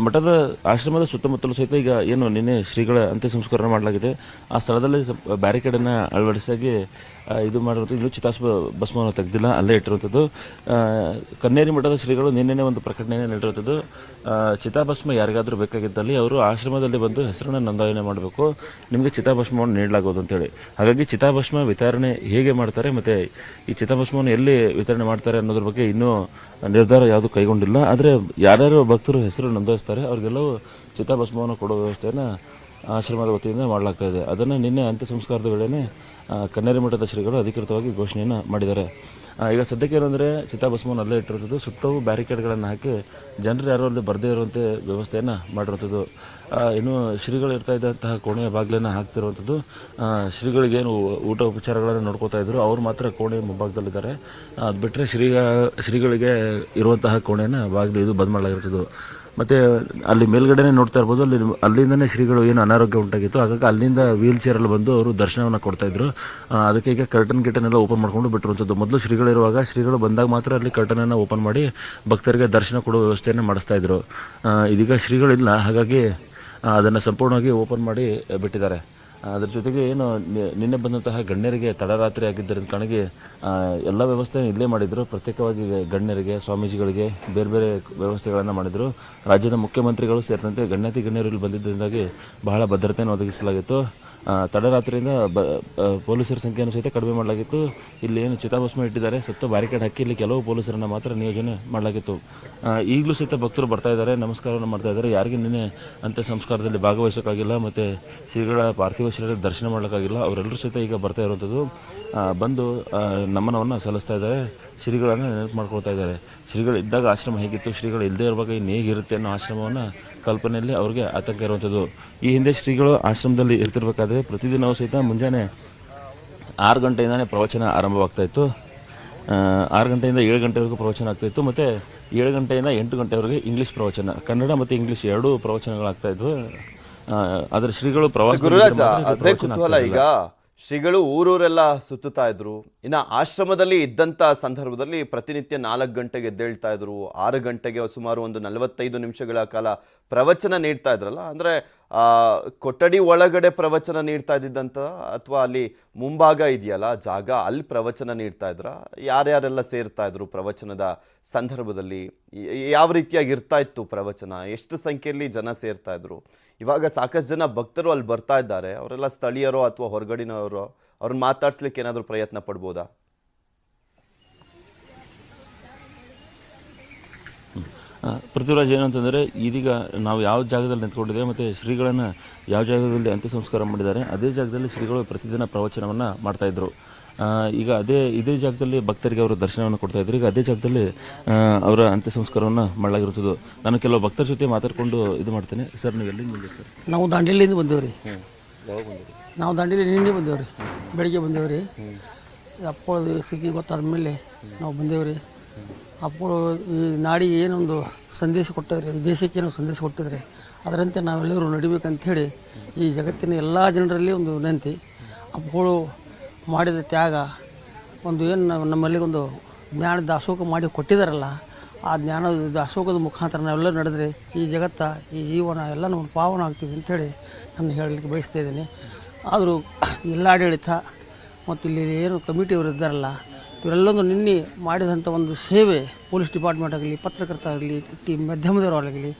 ಮಠದ ಆಶ್ರಮದ ಸುತ್ತಮುತ್ತಲೂ ಸಹಿತ ಈಗ ಏನು ನಿನ್ನೆ ಶ್ರೀಗಳ ಅಂತ್ಯ ಸಂಸ್ಕಾರ ಮಾಡಲಾಗಿದೆ, ಆ ಸ್ಥಳದಲ್ಲಿ ಬ್ಯಾರಿಕೇಡನ್ನು ಅಳವಡಿಸಾಗಿ ಇದು ಮಾಡಿರೋದು. ಇನ್ನೂ ಭಸ್ಮವನ್ನು ತೆಗೆದಿಲ್ಲ, ಅಲ್ಲೇ ಇಟ್ಟಿರುವಂಥದ್ದು. ಕನ್ನೇರಿ ಮಠದ ಶ್ರೀಗಳು ನಿನ್ನೆ ಒಂದು ಪ್ರಕಟಣೆಯನ್ನು ನೀಡಿರುವಂಥದ್ದು. ಚಿತಾಭಸ್ಮ ಯಾರಿಗಾದರೂ ಬೇಕಾಗಿದ್ದಲ್ಲಿ ಅವರು ಆಶ್ರಮದಲ್ಲಿ ಬಂದು ಹೆಸರನ್ನು ನೋಂದಣಿ ಮಾಡಬೇಕು, ನಿಮಗೆ ಚಿತಾಭಸ್ಮವನ್ನು ನೀಡಲಾಗುವುದು ಅಂತೇಳಿ. ಹಾಗಾಗಿ ಚಿತಾಭಸ್ಮ ವಿತರಣೆ ಹೇಗೆ ಮಾಡ್ತಾರೆ ಮತ್ತು ಈ ಚಿತಾಭಸ್ಮವನ್ನು ಎಲ್ಲಿ ವಿತರಣೆ ಮಾಡ್ತಾರೆ ಅನ್ನೋದ್ರ ಬಗ್ಗೆ ಇನ್ನೂ ನಿರ್ಧಾರ ಯಾವುದು ಕೈಗೊಂಡಿಲ್ಲ. ಆದರೆ ಯಾರ್ಯಾರು ಭಕ್ತರು ಹೆಸರು ನೋಂದಾಯಿಸ್ತಾರೆ ಅವ್ರಿಗೆಲ್ಲವೂ ಚಿತಾಭಸ್ಮವನ್ನು ಕೊಡೋ ವ್ಯವಸ್ಥೆಯನ್ನು ಆಶ್ರಮದ ವತಿಯಿಂದ ಮಾಡಲಾಗ್ತಾ ಇದೆ. ಅದನ್ನು ನಿನ್ನೆ ಅಂತ್ಯ ಸಂಸ್ಕಾರದ ವೇಳೆಯೇ ಕನ್ನೇರಿ ಮಠದ ಶ್ರೀಗಳು ಅಧಿಕೃತವಾಗಿ ಘೋಷಣೆಯನ್ನು ಮಾಡಿದ್ದಾರೆ. ಈಗ ಸದ್ಯಕ್ಕೆ ಏನಂದರೆ ಚಿತಾಭಸ್ಮವನ್ನು ಅಲ್ಲೇ ಇಟ್ಟಿರುವಂಥದ್ದು. ಸುತ್ತವೂ ಬ್ಯಾರಿಕೇಡ್ಗಳನ್ನು ಹಾಕಿ ಜನರು ಯಾರೋ ಅಲ್ಲಿ ಬರದೇ ಇರುವಂತೆ ವ್ಯವಸ್ಥೆಯನ್ನು ಮಾಡಿರುವಂಥದ್ದು. ಇನ್ನು ಶ್ರೀಗಳು ಇರ್ತಾ ಇದ್ದಂತಹ ಕೋಣೆಯ ಬಾಗಿಲನ್ನು ಹಾಕ್ತಿರುವಂಥದ್ದು. ಶ್ರೀಗಳಿಗೇನು ಊಟ ಉಪಚಾರಗಳನ್ನು ನೋಡ್ಕೋತಾ ಇದ್ರು, ಅವ್ರು ಮಾತ್ರ ಕೋಣೆಯ ಮುಂಭಾಗದಲ್ಲಿದ್ದಾರೆ. ಅದು ಬಿಟ್ಟರೆ ಶ್ರೀಗಳಿಗೆ ಇರುವಂತಹ ಕೋಣೆಯನ್ನು ಬಾಗಿಲು ಇದು ಬಂದ್ ಮಾಡಲಾಗಿರ್ತದ್ದು. ಮತ್ತು ಅಲ್ಲಿ ಮೇಲ್ಗಡೆನೇ ನೋಡ್ತಾ ಇರ್ಬೋದು, ಅಲ್ಲಿಂದನೇ ಶ್ರೀಗಳು ಏನು ಅನಾರೋಗ್ಯ ಉಂಟಾಗಿತ್ತು, ಹಾಗಾಗಿ ಅಲ್ಲಿಂದ ವೀಲ್ ಚೇರಲ್ಲಿ ಬಂದು ಅವರು ದರ್ಶನವನ್ನು ಕೊಡ್ತಾಯಿದ್ರು. ಅದಕ್ಕೆ ಈಗ ಕರ್ಟನ್ನೆಲ್ಲ ಓಪನ್ ಮಾಡ್ಕೊಂಡು ಬಿಟ್ಟಿರುವಂಥದ್ದು. ಮೊದಲು ಶ್ರೀಗಳಿರುವಾಗ ಶ್ರೀಗಳು ಬಂದಾಗ ಮಾತ್ರ ಅಲ್ಲಿ ಕರ್ಟನನ್ನು ಓಪನ್ ಮಾಡಿ ಭಕ್ತರಿಗೆ ದರ್ಶನ ಕೊಡುವ ವ್ಯವಸ್ಥೆಯನ್ನು ಮಾಡಿಸ್ತಾಯಿದ್ರು. ಇದೀಗ ಶ್ರೀಗಳಿಲ್ಲ, ಹಾಗಾಗಿ ಅದನ್ನು ಸಂಪೂರ್ಣವಾಗಿ ಓಪನ್ ಮಾಡಿ ಬಿಟ್ಟಿದ್ದಾರೆ. ಅದರ ಜೊತೆಗೆ ಏನು ನಿನ್ನೆ ಬಂದಂತಹ ಗಣ್ಯರಿಗೆ ತಡರಾತ್ರಿ ಆಗಿದ್ದರಿಂದ ಕಾರಣಕ್ಕೆ ಎಲ್ಲ ವ್ಯವಸ್ಥೆ ಇಲ್ಲೇ ಮಾಡಿದರು. ಪ್ರತ್ಯೇಕವಾಗಿ ಗಣ್ಯರಿಗೆ, ಸ್ವಾಮೀಜಿಗಳಿಗೆ ಬೇರೆ ಬೇರೆ ವ್ಯವಸ್ಥೆಗಳನ್ನು ಮಾಡಿದರು. ರಾಜ್ಯದ ಮುಖ್ಯಮಂತ್ರಿಗಳು ಸೇರಿದಂತೆ ಗಣ್ಯರು ಇಲ್ಲಿ ಬಂದಿದ್ದರಿಂದಾಗಿ ಬಹಳ ಭದ್ರತೆಯನ್ನು ಒದಗಿಸಲಾಗಿತ್ತು. ತಡರಾತ್ರಿಯಿಂದ ಪೊಲೀಸರ ಸಂಖ್ಯೆಯನ್ನು ಸಹಿತ ಕಡಿಮೆ ಮಾಡಲಾಗಿತ್ತು. ಇಲ್ಲಿ ಏನು ಚಿತಾಭಸ್ಮ ಇಟ್ಟಿದ್ದಾರೆ, ಸುತ್ತ ಬ್ಯಾರಿಕೇಡ್ ಹಾಕಿ ಇಲ್ಲಿ ಕೆಲವು ಪೊಲೀಸರನ್ನು ಮಾತ್ರ ನಿಯೋಜನೆ ಮಾಡಲಾಗಿತ್ತು. ಈಗಲೂ ಸಹಿತ ಭಕ್ತರು ಬರ್ತಾ ಇದ್ದಾರೆ, ನಮಸ್ಕಾರವನ್ನು ಮಾಡ್ತಾ ಇದ್ದಾರೆ. ಯಾರಿಗೆ ನಿನ್ನೆ ಅಂತ್ಯ ಸಂಸ್ಕಾರದಲ್ಲಿ ಭಾಗವಹಿಸೋಕ್ಕಾಗಿಲ್ಲ ಮತ್ತು ಶ್ರೀಗಳ ಪಾರ್ಥಿವ ಶರೀರದ ದರ್ಶನ ಮಾಡೋಕ್ಕಾಗಿಲ್ಲ, ಅವರೆಲ್ಲರೂ ಸಹಿತ ಈಗ ಬರ್ತಾ ಇರುವಂಥದ್ದು. ಬಂದು ನಮನವನ್ನು ಸಲ್ಲಿಸ್ತಾ ಇದ್ದಾರೆ, ಶ್ರೀಗಳನ್ನು ನೆನಪು ಮಾಡ್ಕೊಳ್ತಾ ಇದ್ದಾರೆ. ಶ್ರೀಗಳು ಇದ್ದಾಗ ಆಶ್ರಮ ಹೇಗಿತ್ತು, ಶ್ರೀಗಳು ಇಲ್ಲದೇ ಇರುವಾಗ ಇನ್ನು ಹೇಗಿರುತ್ತೆ ಅನ್ನೋ ಆಶ್ರಮವನ್ನು ಕಲ್ಪನೆಯಲ್ಲಿ ಅವ್ರಿಗೆ ಆತಂಕ ಇರುವಂಥದ್ದು. ಈ ಹಿಂದೆ ಶ್ರೀಗಳು ಆಶ್ರಮದಲ್ಲಿ ಇರ್ತಿರ್ಬೇಕಾದ್ರೆ ಪ್ರತಿದಿನವೂ ಸಹಿತ ಮುಂಜಾನೆ 6 ಗಂಟೆಯಿಂದನೇ ಪ್ರವಚನ ಆರಂಭವಾಗ್ತಾಯಿತ್ತು. 6 ಗಂಟೆಯಿಂದ 7 ಗಂಟೆವರೆಗೂ ಪ್ರವಚನ ಆಗ್ತಾಯಿತ್ತು. ಮತ್ತು 7 ಗಂಟೆಯಿಂದ 8 ಗಂಟೆವರೆಗೆ ಇಂಗ್ಲೀಷ್ ಪ್ರವಚನ, ಕನ್ನಡ ಮತ್ತು ಇಂಗ್ಲೀಷ್ ಎರಡೂ ಪ್ರವಚನಗಳಾಗ್ತಾಯಿದ್ವು. ಆದರೆ ಶ್ರೀಗಳು ಪ್ರವಾಸ ಈಗ ಶ್ರೀಗಳು ಊರೂರೆಲ್ಲ ಸುತ್ತುತ್ತಾ ಇದ್ರು. ಇನ್ನು ಆಶ್ರಮದಲ್ಲಿ ಇದ್ದಂಥ ಸಂದರ್ಭದಲ್ಲಿ ಪ್ರತಿನಿತ್ಯ 4 ಗಂಟೆಗೆ ಎದ್ದೇಳ್ತಾ ಇದ್ರು. 6 ಗಂಟೆಗೆ ಸುಮಾರು ಒಂದು 45 ನಿಮಿಷಗಳ ಕಾಲ ಪ್ರವಚನ ನೀಡ್ತಾ ಇದ್ರಲ್ಲ, ಅಂದರೆ ಕೊಠಡಿ ಒಳಗಡೆ ಪ್ರವಚನ ನೀಡ್ತಾ ಇದ್ದಿದ್ದಂಥ ಅಥವಾ ಅಲ್ಲಿ ಮುಂಭಾಗ ಇದೆಯಲ್ಲ ಜಾಗ, ಅಲ್ಲಿ ಪ್ರವಚನ ನೀಡ್ತಾ ಇದ್ರ? ಯಾರ್ಯಾರೆಲ್ಲ ಸೇರ್ತಾ ಇದ್ರು ಪ್ರವಚನದ ಸಂದರ್ಭದಲ್ಲಿ? ಯಾವ ರೀತಿಯಾಗಿ ಇರ್ತಾ ಇತ್ತು ಪ್ರವಚನ? ಎಷ್ಟು ಸಂಖ್ಯೆಯಲ್ಲಿ ಜನ ಸೇರ್ತಾ ಇದ್ರು? ಇವಾಗ ಸಾಕಷ್ಟು ಜನ ಭಕ್ತರು ಅಲ್ಲಿ ಬರ್ತಾ ಇದ್ದಾರೆ, ಅವರೆಲ್ಲ ಸ್ಥಳೀಯರೋ ಅಥವಾ ಹೊರಗಡಿನವರು, ಅವ್ರನ್ನ ಮಾತಾಡ್ಸ್ಲಿಕ್ಕೆ ಏನಾದರೂ ಪ್ರಯತ್ನ ಪಡ್ಬೋದಾ? ಪೃಥ್ವಿರಾಜ್, ಏನಂತಂದರೆ ಇದೀಗ ನಾವು ಯಾವ ಜಾಗದಲ್ಲಿ ನಿಂತ್ಕೊಂಡಿದ್ದೇವೆ ಮತ್ತು ಶ್ರೀಗಳನ್ನು ಯಾವ ಜಾಗದಲ್ಲಿ ಅಂತ್ಯ ಸಂಸ್ಕಾರ ಮಾಡಿದ್ದಾರೆ ಅದೇ ಜಾಗದಲ್ಲಿ ಶ್ರೀಗಳು ಪ್ರತಿದಿನ ಪ್ರವಚನವನ್ನು ಮಾಡ್ತಾಯಿದ್ರು. ಈಗ ಇದೇ ಜಾಗದಲ್ಲಿ ಭಕ್ತರಿಗೆ ಅವರು ದರ್ಶನವನ್ನು ಕೊಡ್ತಾಯಿದ್ರು. ಈಗ ಅದೇ ಜಾಗದಲ್ಲಿ ಅವರ ಅಂತ್ಯ ಸಂಸ್ಕಾರವನ್ನು ಮಾಡಲಾಗಿರುತ್ತದೆ. ನಾನು ಕೆಲವು ಭಕ್ತರ ಜೊತೆ ಮಾತಾಡಿಕೊಂಡು ಇದು ಮಾಡ್ತೇನೆ. ಸರ್, ನೀವು ಎಲ್ಲಿಂದ ಬಂದಿರ್ತಾರೆ? ನಾವು ದಾಂಡೇಲಿಯಿಂದ ಬಂದೇವ್ರಿ. ನಾವು ದಾಂಡೇಲಿ ನಿನ್ನೆ ಬಂದೇವ್ರಿ, ಬೆಳಿಗ್ಗೆ ಬಂದೇವ್ರಿ. ಅಪ್ಪಳದ ಸ್ಥಿತಿ ಗೊತ್ತಾದ್ಮೇಲೆ ನಾವು ಬಂದೇವ್ರಿ. ಅಪ್ಪಳು ಈ ನಾಡಿಗೆ ಏನೊಂದು ಸಂದೇಶ ಕೊಟ್ಟಿದ್ರೆ, ಈ ದೇಶಕ್ಕೆ ಏನೋ ಸಂದೇಶ ಕೊಟ್ಟಿದ್ರೆ ಅದರಂತೆ ನಾವೆಲ್ಲರೂ ನಡಿಬೇಕಂಥೇಳಿ ಈ ಜಗತ್ತಿನ ಎಲ್ಲ ಜನರಲ್ಲಿ ಒಂದು ವಿನಂತಿ. ಅಪ್ಪಳು ಮಾಡಿದ ತ್ಯಾಗ, ಒಂದು ಏನು ನಮ್ಮಲ್ಲಿ ಒಂದು ಜ್ಞಾನ ದಾಸೋಹ ಮಾಡಿ ಕೊಟ್ಟಿದ್ದಾರಲ್ಲ, ಆ ಜ್ಞಾನ ದಾಸೋಹದ ಮುಖಾಂತರ ನಾವೆಲ್ಲರೂ ನಡೆದರೆ ಈ ಜಗತ್ತ, ಈ ಜೀವನ ಎಲ್ಲ ನಮಗೆ ಪಾವನ ಆಗ್ತೀವಿ ಅಂಥೇಳಿ ನಾನು ಹೇಳಲಿಕ್ಕೆ ಬಯಸ್ತಾ ಇದ್ದೀನಿ. ಆದರೂ ಜಿಲ್ಲಾಡಳಿತ ಮತ್ತು ಇಲ್ಲಿ ಏನು ಕಮಿಟಿಯವರು ಇದ್ದಾರಲ್ಲ, ಇವರೆಲ್ಲೊಂದು ನಿನ್ನೆ ಮಾಡಿದಂಥ ಒಂದು ಸೇವೆ, ಪೊಲೀಸ್ ಡಿಪಾರ್ಟ್ಮೆಂಟ್ ಆಗಲಿ, ಪತ್ರಕರ್ತ ಆಗಲಿ, ಮಾಧ್ಯಮದವರಾಗಲಿ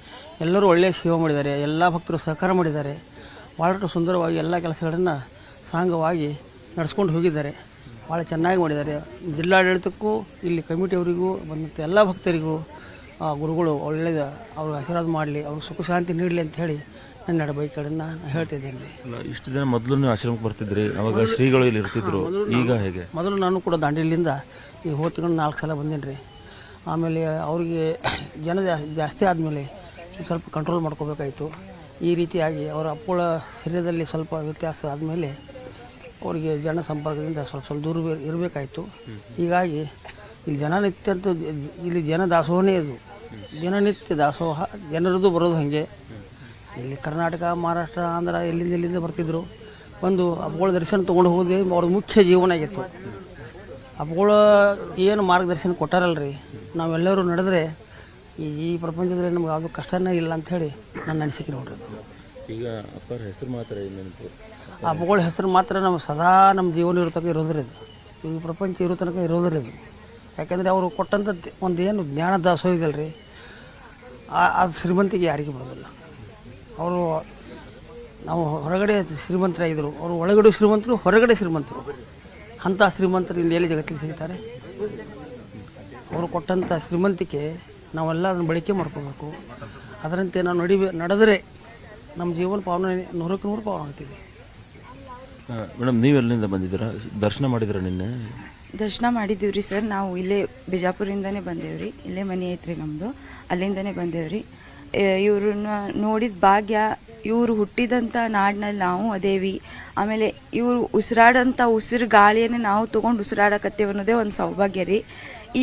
ಎಲ್ಲರೂ ಒಳ್ಳೆಯ ಸೇವೆ ಮಾಡಿದ್ದಾರೆ. ಎಲ್ಲ ಭಕ್ತರು ಸಹಕಾರ ಮಾಡಿದ್ದಾರೆ. ಭಾಳಷ್ಟು ಸುಂದರವಾಗಿ ಎಲ್ಲ ಕೆಲಸಗಳನ್ನು ಸಾಂಗವಾಗಿ ನಡೆಸ್ಕೊಂಡು ಹೋಗಿದ್ದಾರೆ. ಭಾಳ ಚೆನ್ನಾಗಿ ಮಾಡಿದ್ದಾರೆ. ಜಿಲ್ಲಾಡಳಿತಕ್ಕೂ ಇಲ್ಲಿ ಕಮಿಟಿಯವರಿಗೂ ಬಂದಂಥ ಎಲ್ಲ ಭಕ್ತರಿಗೂ ಗುರುಗಳು ಒಳ್ಳೆಯ ಅವ್ರ ಆಶೀರ್ವಾದ ಮಾಡಲಿ, ಅವ್ರು ಸುಖ ಶಾಂತಿ ನೀಡಲಿ ಅಂತ ಹೇಳಿ ನನ್ನ ನಡಬೈಕಳನ್ನು ನಾನು ಹೇಳ್ತಿದ್ದೀನಿ. ಇಷ್ಟು ದಿನ ಮೊದಲು ನೀವು ಆಶ್ರಮಕ್ಕೆ ಬರ್ತಿದ್ರಿ, ಅವಾಗ ಶ್ರೀಗಳು ಇಲ್ಲಿ ಇರ್ತಿದ್ರು, ಈಗ ಹೇಗೆ? ಮೊದಲು ನಾನು ಕೂಡ ದಾಂಡೇಲಿಯಿಂದ ಈ ಹೋಗ್ತಿಕೊಂಡು 4 ಸಲ ಬಂದೇನಿ ರೀ. ಆಮೇಲೆ ಅವರಿಗೆ ಜನ ಜಾಸ್ತಿ ಆದಮೇಲೆ ಸ್ವಲ್ಪ ಕಂಟ್ರೋಲ್ ಮಾಡ್ಕೋಬೇಕಾಯಿತು. ಈ ರೀತಿಯಾಗಿ ಅವರ ಅಪ್ಪಳ ಶರೀರದಲ್ಲಿ ಸ್ವಲ್ಪ ವ್ಯತ್ಯಾಸ ಆದಮೇಲೆ ಅವರಿಗೆ ಜನ ಸಂಪರ್ಕದಿಂದ ಸ್ವಲ್ಪ ದೂರ ಇರಬೇಕಾಯಿತು. ಹೀಗಾಗಿ ಇಲ್ಲಿ ಜನನಿತ್ಯ ಅಂತೂ ಇಲ್ಲಿ ಜನ ದಾಸೋಹನೇ ಇದು. ದಿನನಿತ್ಯ ದಾಸೋಹ, ಜನರದ್ದು ಬರೋದು ಹಾಗೆ. ಇಲ್ಲಿ ಕರ್ನಾಟಕ, ಮಹಾರಾಷ್ಟ್ರ, ಆಂಧ್ರ ಎಲ್ಲಿಂದ ಬರ್ತಿದ್ರು. ಒಂದು ಅಪ್ಪಗಳ ದರ್ಶನ ತೊಗೊಂಡು ಹೋಗೋದೇ ಅವ್ರ ಮುಖ್ಯ ಜೀವನ ಆಗಿತ್ತು. ಅಪ್ಪಗಳು ಏನು ಮಾರ್ಗದರ್ಶನ ಕೊಟ್ಟಾರಲ್ರಿ, ನಾವೆಲ್ಲರೂ ನಡೆದ್ರೆ ಈ ಪ್ರಪಂಚದಲ್ಲಿ ನಮ್ಗೆ ಯಾವುದು ಕಷ್ಟನೇ ಇಲ್ಲ ಅಂಥೇಳಿ ನನ್ನ ಅನಿಸಿಕೆ ನೋಡ್ರಿ. ಈಗ ಅಪ್ಪರ ಹೆಸರು ಮಾತ್ರ ನೆನಪು, ಅಪ್ಪಗಳ ಹೆಸರು ಮಾತ್ರ ನಮ್ಮ ಸದಾ ನಮ್ಮ ಜೀವನ ಇರೋ ತನಕ ಇರೋದ್ರಿ ಇದು, ಈ ಪ್ರಪಂಚ ಇರೋ ತನಕ ಇರೋದ್ರಿ ಇದು. ಯಾಕೆಂದರೆ ಅವರು ಕೊಟ್ಟಂಥ ಒಂದು ಏನು ಜ್ಞಾನ ದಾಸೋಹ ಇದಲ್ರಿ, ಅದು ಶ್ರೀಮಂತಿಗೆ ಯಾರಿಗೂ ಬರೋದಿಲ್ಲ. ಅವರು ನಾವು ಹೊರಗಡೆ ಶ್ರೀಮಂತರಾಗಿದ್ದರು, ಅವರು ಒಳಗಡೆ ಶ್ರೀಮಂತರು, ಹೊರಗಡೆ ಶ್ರೀಮಂತರು. ಅಂಥ ಶ್ರೀಮಂತರು ಇಲ್ಲಿ ಎಲ್ಲಿ ಜಗತ್ತಿಗೆ ಸಿಗ್ತಾರೆ? ಅವರು ಕೊಟ್ಟಂಥ ಶ್ರೀಮಂತಿಕೆ ನಾವೆಲ್ಲ ಅದನ್ನು ಬಳಕೆ ಮಾಡ್ಕೋಬೇಕು. ಅದರಂತೆ ನಾವು ನಡೆದರೆ ನಮ್ಮ ಜೀವನ ಪಾವನ 100ಕ್ಕೆ 100 ಪಾವನ ಆಗ್ತಿದೆ. ಮೇಡಮ್, ನೀವು ಎಲ್ಲಿಂದ ಬಂದಿದ್ದೀರಾ? ದರ್ಶನ ಮಾಡಿದ್ದೀರಾ ನಿನ್ನೆ? ದರ್ಶನ ಮಾಡಿದ್ದೀವಿ ರೀ ಸರ್. ನಾವು ಇಲ್ಲೇ ಬಿಜಾಪುರಿಂದನೇ ಬಂದೇವ್ರಿ, ಇಲ್ಲೇ ಮನೆ ಐತ್ರಿ ನಮ್ಮದು, ಅಲ್ಲಿಂದನೇ ಬಂದೇವ್ರಿ. ಇವ್ರನ್ನ ನೋಡಿದ ಭಾಗ್ಯ, ಇವರು ಹುಟ್ಟಿದಂಥ ನಾಡಿನಲ್ಲಿ ನಾವು ಅದೇವಿ. ಆಮೇಲೆ ಇವರು ಉಸಿರಾಡಂಥ ಉಸಿರು ಗಾಳಿಯನ್ನೇ ನಾವು ತೊಗೊಂಡು ಉಸಿರಾಡಕತ್ತೇವೆ ಅನ್ನೋದೇ ಒಂದು ಸೌಭಾಗ್ಯ ರೀ.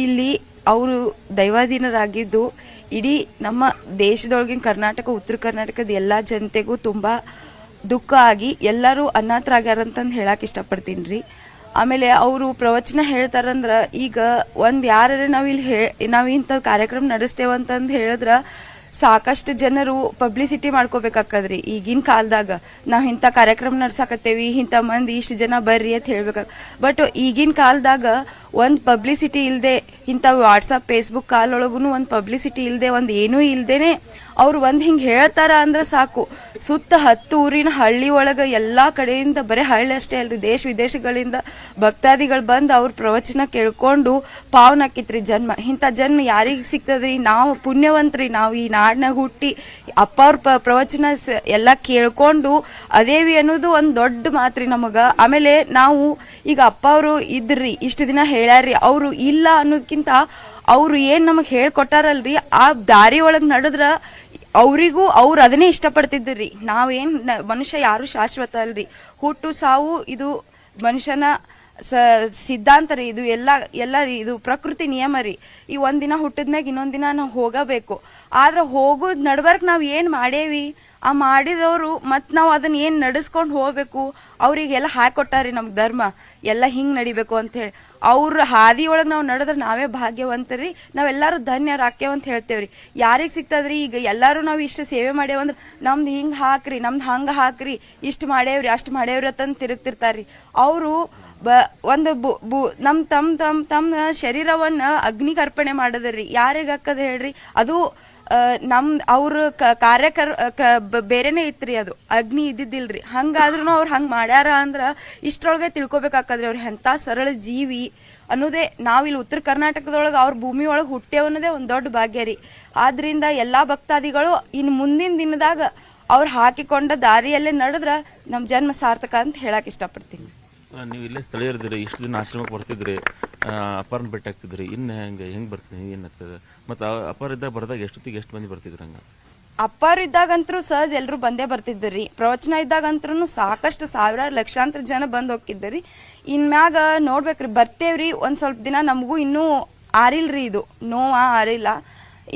ಇಲ್ಲಿ ಅವರು ದೈವಾಧೀನರಾಗಿದ್ದು ಇಡೀ ನಮ್ಮ ದೇಶದೊಳಗಿನ ಕರ್ನಾಟಕ, ಉತ್ತರ ಕರ್ನಾಟಕದ ಎಲ್ಲ ಜನತೆಗೂ ತುಂಬ ದುಃಖ ಆಗಿ ಎಲ್ಲರೂ ಅನಾಥರಾಗ್ಯಾರಂತಂದು ಹೇಳಕ್ಕೆ ಇಷ್ಟಪಡ್ತೀನಿ ರೀ. ಆಮೇಲೆ ಅವರು ಪ್ರವಚನ ಹೇಳ್ತಾರಂದ್ರೆ ಈಗ ಒಂದು ಯಾರೇ ನಾವು ಇಂಥ ಕಾರ್ಯಕ್ರಮ ನಡೆಸ್ತೇವಂತಂದು ಹೇಳಿದ್ರೆ ಸಾಕಷ್ಟು ಜನರು ಪಬ್ಲಿಸಿಟಿ ಮಾಡ್ಕೋಬೇಕಾಕದ್ರಿ. ಈಗಿನ ಕಾಲದಾಗ ನಾವು ಇಂಥ ಕಾರ್ಯಕ್ರಮ ನಡ್ಸಾಕತ್ತೇವಿ, ಇಂಥ ಮಂದಿ ಇಷ್ಟು ಜನ ಬರ್ರಿ ಅಂತ ಹೇಳ್ಬೇಕಾಗ, ಬಟ್ ಈಗಿನ ಕಾಲದಾಗ ಒಂದು ಪಬ್ಲಿಸಿಟಿ ಇಲ್ಲದೆ, ಇಂಥ ವಾಟ್ಸಪ್ ಫೇಸ್ಬುಕ್ ಕಾಲೊಳಗೂ ಒಂದು ಪಬ್ಲಿಸಿಟಿ ಇಲ್ಲದೆ, ಒಂದು ಏನೂ ಇಲ್ಲದೇನೆ ಅವ್ರು ಒಂದು ಹಿಂಗೆ ಹೇಳ್ತಾರ ಅಂದ್ರೆ ಸಾಕು, ಸುತ್ತ 10 ಊರಿನ ಹಳ್ಳಿ ಒಳಗೆ ಎಲ್ಲ ಕಡೆಯಿಂದ, ಬರೀ ಹಳ್ಳಿ ಅಷ್ಟೇ ಅಲ್ರಿ, ದೇಶ ವಿದೇಶಗಳಿಂದ ಭಕ್ತಾದಿಗಳು ಬಂದು ಅವ್ರ ಪ್ರವಚನ ಕೇಳ್ಕೊಂಡು ಪಾವನ ಆಕಿತ್ರಿ ಜನ್ಮ. ಇಂಥ ಜನ್ಮ ಯಾರಿಗೆ ಸಿಗ್ತದ್ರಿ? ನಾವು ಪುಣ್ಯವಂತ್ರಿ, ನಾವು ಈ ನಾಡಿನಾಗ ಹುಟ್ಟಿ ಅಪ್ಪ ಅವ್ರ ಪ್ರವಚನ ಎಲ್ಲ ಕೇಳ್ಕೊಂಡು ಅದೇವಿ ಅನ್ನೋದು ಒಂದು ದೊಡ್ಡ ಮಾತ್ರಿ ನಮಗೆ. ಆಮೇಲೆ ನಾವು ಈಗ ಅಪ್ಪ ಅವರು ಇದ್ರಿ, ಇಷ್ಟು ದಿನ ಹೇಳ್ಯಾರ್ರಿ, ಅವರು ಇಲ್ಲ ಅನ್ನೋದಕ್ಕಿಂತ ಅವ್ರು ಏನು ನಮಗೆ ಹೇಳ್ಕೊಟ್ಟಾರಲ್ರಿ, ಆ ದಾರಿ ಒಳಗೆ ನಡೆದ್ರ ಅವರಿಗೂ ಅವ್ರು ಅದನ್ನೇ ಇಷ್ಟಪಡ್ತಿದ್ರಿ. ನಾವೇನು ಮನುಷ್ಯ ಯಾರು ಶಾಶ್ವತ ಅಲ್ರಿ, ಹುಟ್ಟು ಸಾವು ಇದು ಮನುಷ್ಯನ ಸಿದ್ಧಾಂತ ರೀ, ಇದು ಎಲ್ಲ ರೀ, ಇದು ಪ್ರಕೃತಿ ನಿಯಮ ರೀ. ಈ ಒಂದಿನ ಹುಟ್ಟಿದ್ಮ್ಯಾಗ ಇನ್ನೊಂದಿನ ನಾವು ಹೋಗಬೇಕು. ಆದ್ರೆ ಹೋಗೋದ್ ನಡ್ಬರ್ಕ್ ನಾವು ಏನು ಮಾಡೇವಿ, ಆ ಮಾಡಿದವರು ಮತ್ತು ನಾವು ಅದನ್ನ ಏನು ನಡೆಸ್ಕೊಂಡು ಹೋಗ್ಬೇಕು, ಅವ್ರಿಗೆಲ್ಲ ಹಾಕೊಟ್ಟಾರಿ ನಮ್ಗೆ ಧರ್ಮ ಎಲ್ಲ ಹಿಂಗೆ ನಡಿಬೇಕು ಅಂಥೇಳಿ. ಅವ್ರ ಹಾದಿಯೊಳಗೆ ನಾವು ನಡೆದ್ರೆ ನಾವೇ ಭಾಗ್ಯವಂತರಿ, ನಾವೆಲ್ಲರೂ ಧನ್ಯರು ಆಕ್ಯವಂತ ಹೇಳ್ತೇವ್ರಿ. ಯಾರಿಗೆ ಸಿಗ್ತದ್ರಿ? ಈಗ ಎಲ್ಲರೂ ನಾವು ಇಷ್ಟು ಸೇವೆ ಮಾಡ್ಯಾವಂದ್ರೆ ನಮ್ದು ಹಿಂಗೆ ಹಾಕ್ರಿ, ನಮ್ದು ಹಂಗೆ ಹಾಕ್ರಿ, ಇಷ್ಟು ಮಾಡೇವ್ರಿ ಅಷ್ಟು ಮಾಡೇವ್ರಿ ಅಂತಂದು ತಿರುಗ್ತಿರ್ತಾರ್ರಿ. ಅವರು ಒಂದು ತಮ್ಮ ಶರೀರವನ್ನು ಅಗ್ನಿಗೆ ಅರ್ಪಣೆ ಮಾಡೋದ್ರಿ. ಯಾರಿಗೆ ಹಾಕದ ಹೇಳ್ರಿ? ಅದು ಅವ್ರ ಬೇರೆನೇ ಇತ್ರಿ, ಅದು ಅಗ್ನಿ ಇದ್ದಿದ್ದಿಲ್ರಿ. ಹಂಗಾದ್ರೂ ಅವ್ರು ಹಂಗೆ ಮಾಡ್ಯಾರ ಅಂದ್ರೆ ಇಷ್ಟರೊಳಗೆ ತಿಳ್ಕೊಬೇಕಾಕದ್ರಿ ಅವ್ರು ಎಂಥ ಸರಳ ಜೀವಿ ಅನ್ನೋದೇ. ನಾವಿಲ್ಲಿ ಉತ್ತರ ಕರ್ನಾಟಕದೊಳಗೆ ಅವ್ರ ಭೂಮಿ ಒಳಗೆ ಹುಟ್ಟೇವ ಅನ್ನೋದೇ ಒಂದು ದೊಡ್ಡ ಭಾಗ್ಯ ರೀ. ಆದ್ರಿಂದ ಎಲ್ಲ ಭಕ್ತಾದಿಗಳು ಇನ್ನು ಮುಂದಿನ ದಿನದಾಗ ಅವ್ರು ಹಾಕಿಕೊಂಡ ದಾರಿಯಲ್ಲೇ ನಡೆದ್ರೆ ನಮ್ಮ ಜನ್ಮ ಸಾರ್ಥಕ ಅಂತ ಹೇಳಕ್ ಇಷ್ಟಪಡ್ತೀನಿ. ನೀವು ಇಲ್ಲೇ ಸ್ಥಳೀಯರಿದ್ದೀರಿ, ಇಷ್ಟು ದಿನ ಆಶ್ರಮಕ್ಕೆ ಬರ್ತಿದ್ರಿ, ಅಪಾರನ ಭೇಟಿ ಆಗ್ತಿದ್ರಿ, ಇನ್ನು ಹೆಂಗೆ ಬರ್ತೀನಿ ಏನಾಗ್ತದೆ? ಮತ್ತು ಅಪಾರ ಇದ್ದಾಗ ಬರ್ದಾಗ ಎಷ್ಟೊತ್ತಿಗೆ ಎಷ್ಟು ಮಂದಿ ಬರ್ತಿದ್ರು ಹಂಗೆ? ಅಪ್ಪಾರು ಇದ್ದಾಗಂತರೂ ಸಹಜ ಎಲ್ಲರೂ ಬಂದೇ ಬರ್ತಿದ್ದರಿ. ಪ್ರವಚನ ಇದ್ದಾಗಂತೂ ಸಾಕಷ್ಟು ಸಾವಿರಾರು ಲಕ್ಷಾಂತರ ಜನ ಬಂದು ಹೋಗಿದ್ದರಿ. ಇನ್ಮ್ಯಾಗ ನೋಡ್ಬೇಕ್ರಿ, ಬರ್ತೇವ್ರಿ. ಒಂದು ಸ್ವಲ್ಪ ದಿನ ನಮಗೂ ಇನ್ನೂ ಆರಿಲ್ರಿ, ಇದು ನೋವು ಆರಿಲ್ಲ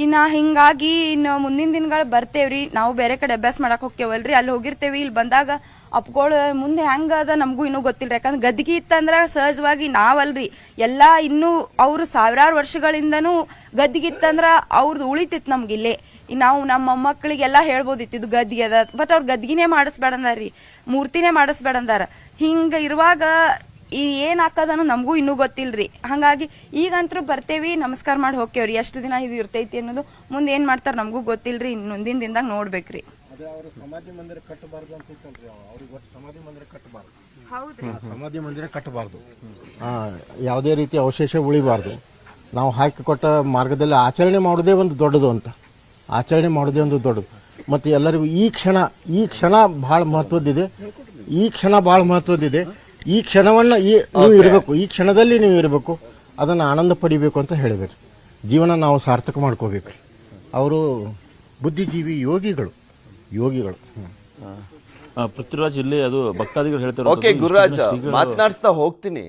ಇನ್ನು. ಹಿಂಗಾಗಿ ಇನ್ನು ಮುಂದಿನ ದಿನಗಳು ಬರ್ತೇವ್ರಿ. ನಾವು ಬೇರೆ ಕಡೆ ಅಭ್ಯಾಸ ಮಾಡಕ್ಕೆ ಹೋಗ್ತೇವಲ್ರಿ, ಅಲ್ಲಿ ಹೋಗಿರ್ತೇವಿ. ಇಲ್ಲಿ ಬಂದಾಗ ಅಪ್ಗಳು ಮುಂದೆ ಹೆಂಗದ ನಮಗೂ ಇನ್ನೂ ಗೊತ್ತಿಲ್ಲ. ಯಾಕಂದ್ರೆ ಗದ್ಗಿ ಇತ್ತಂದ್ರೆ ಸಹಜವಾಗಿ ನಾವಲ್ರಿ, ಎಲ್ಲ ಇನ್ನೂ ಅವರು ಸಾವಿರಾರು ವರ್ಷಗಳಿಂದನೂ ಗದ್ಗಿತ್ತಂದ್ರೆ ಅವ್ರದ್ದು ಉಳಿತಿತ್ತು ನಮ್ಗಿಲ್ಲೇ. ನಾವು ನಮ್ಮ ಮೊಮ್ಮಕ್ಕಳಿಗೆಲ್ಲ ಹೇಳ್ಬೋದಿತ್ತು ಇದು ಗದ್ಗೆ ಅದ, ಬಟ್ ಅವ್ರು ಗದ್ಗಿನೇ ಮಾಡಿಸ್ಬೇಡ ಅಂದಾರ್ರಿ, ಮೂರ್ತಿನೇ ಮಾಡಿಸ್ಬೇಡ ಅಂದಾರ. ಹಿಂಗೆ ಇರುವಾಗ ಈ ಏನು ಹಾಕೋದನ್ನು ನಮಗೂ ಇನ್ನೂ ಗೊತ್ತಿಲ್ರಿ. ಹಾಗಾಗಿ ಈಗಂತರೂ ಬರ್ತೇವಿ, ನಮಸ್ಕಾರ ಮಾಡಿ ಹೋಗ್ತೇವ್ರಿ. ಎಷ್ಟು ದಿನ ಇದು ಇರ್ತೈತಿ ಅನ್ನೋದು ಮುಂದೆ ಏನು ಮಾಡ್ತಾರೆ ನಮಗೂ ಗೊತ್ತಿಲ್ರಿ. ಮುಂದಿನ ದಿನದಾಗ ನೋಡ್ಬೇಕ್ರಿ. ಸಮಾಧಿ ಮಂದಿರ ಕಟ್ಟಬಾರ್ದು, ಯಾವುದೇ ರೀತಿ ಅವಶೇಷ ಉಳಿಬಾರ್ದು. ನಾವು ಹಾಕಿಕೊಟ್ಟ ಮಾರ್ಗದಲ್ಲಿ ಆಚರಣೆ ಮಾಡೋದೇ ಒಂದು ದೊಡ್ಡದು ಅಂತ, ಆಚರಣೆ ಮಾಡೋದೇ ಒಂದು ದೊಡ್ಡದು. ಮತ್ತು ಎಲ್ಲರಿಗೂ ಈ ಕ್ಷಣ ಭಾಳ ಮಹತ್ವದ್ದಿದೆ, ಈ ಕ್ಷಣವನ್ನು ನೀವು ಇರಬೇಕು, ಈ ಕ್ಷಣದಲ್ಲಿ ನೀವು ಇರಬೇಕು, ಅದನ್ನು ಆನಂದ ಪಡಿಬೇಕು ಅಂತ ಹೇಳಿದ್ರು. ಜೀವನ ನಾವು ಸಾರ್ಥಕ ಮಾಡ್ಕೋಬೇಕು. ಅವರು ಬುದ್ಧಿಜೀವಿ ಯೋಗಿಗಳು. ಪೃಥ್ವಿರಾಜ್ ಇಲ್ಲಿ ಅದು ಭಕ್ತಾದಿಗಳು ಹೇಳ್ತಾರೆ. ಓಕೆ ಗುರುರಾಜ್, ಮಾತನಾಡಿಸ್ತಾ ಹೋಗ್ತೀನಿ.